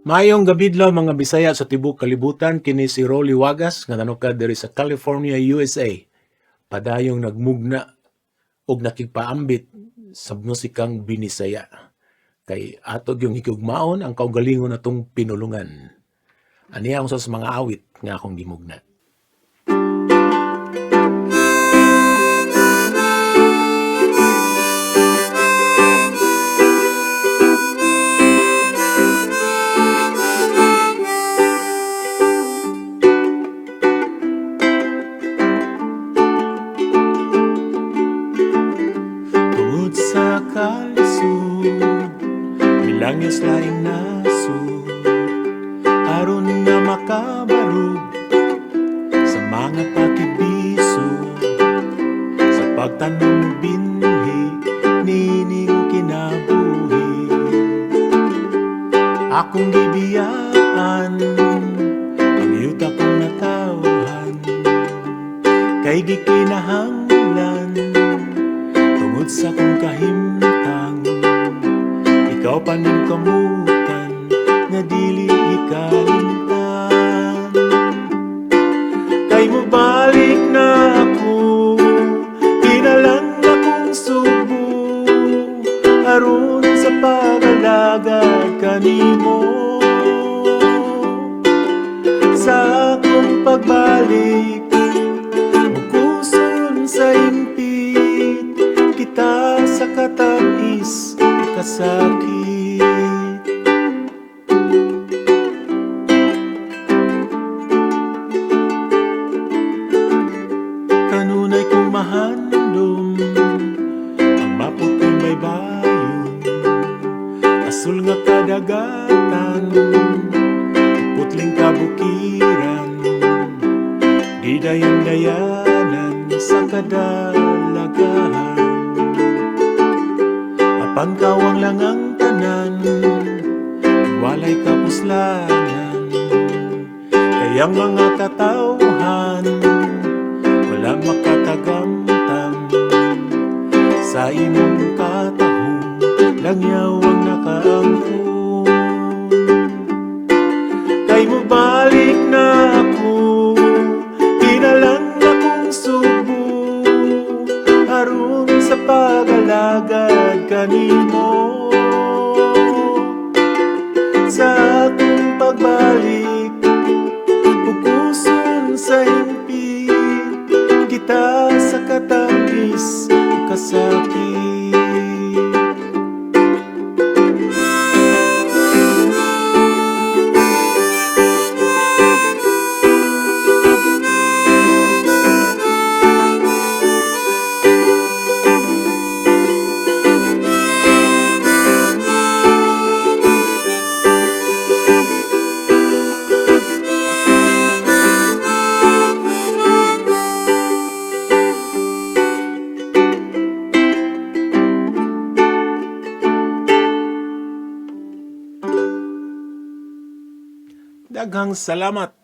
Mayong gabidlaw mga Bisaya sa tibok kalibutan, kini si Rolly Wagas nga nanukad diri sa California, USA. Padayong nagmugna og nakigpaambit sa musikang Binisaya. Kay atog yung higugmaon ang kaugalingon natong pinulungan. Aniya ang sa mga awit nga akong gimugna. Sa kalisod, milangyas laing nasod, aron na makabarog sa mga pakibisog, sa pagtanong binhi, nining kinabuhi. Akong gibiyaan, ang yuta kong natawhan, kay gikinahanglan, tungod sa kong kahimtang, ikaw paning kamutan, nga dili ikalimtan. Kay mo balik na ako, pinalang akong Sugbo, aron sa pag-alagad kanimo. Sa akong pagbalik, mukuson sa impit, kita sa katamis, kasakit. Kanunay kong mahandom, ang maputing baybayon, asul nga kadagatan, putling kabukiran, di dayan-dayanan sa kadalagahan. Pangkawang lang ang tanan, walay kapuslanan, kayang mga katawhan, wala makatagamtang, sa imong katahong, langyaw ang nakaangkon. Kay mo balik na ako, pinalang akong Sugbo, aron sa pag-alagad kanimo. Sa akong pagbalik, pukuson sa impit, kita sa katamis, kasakit. Daghang salamat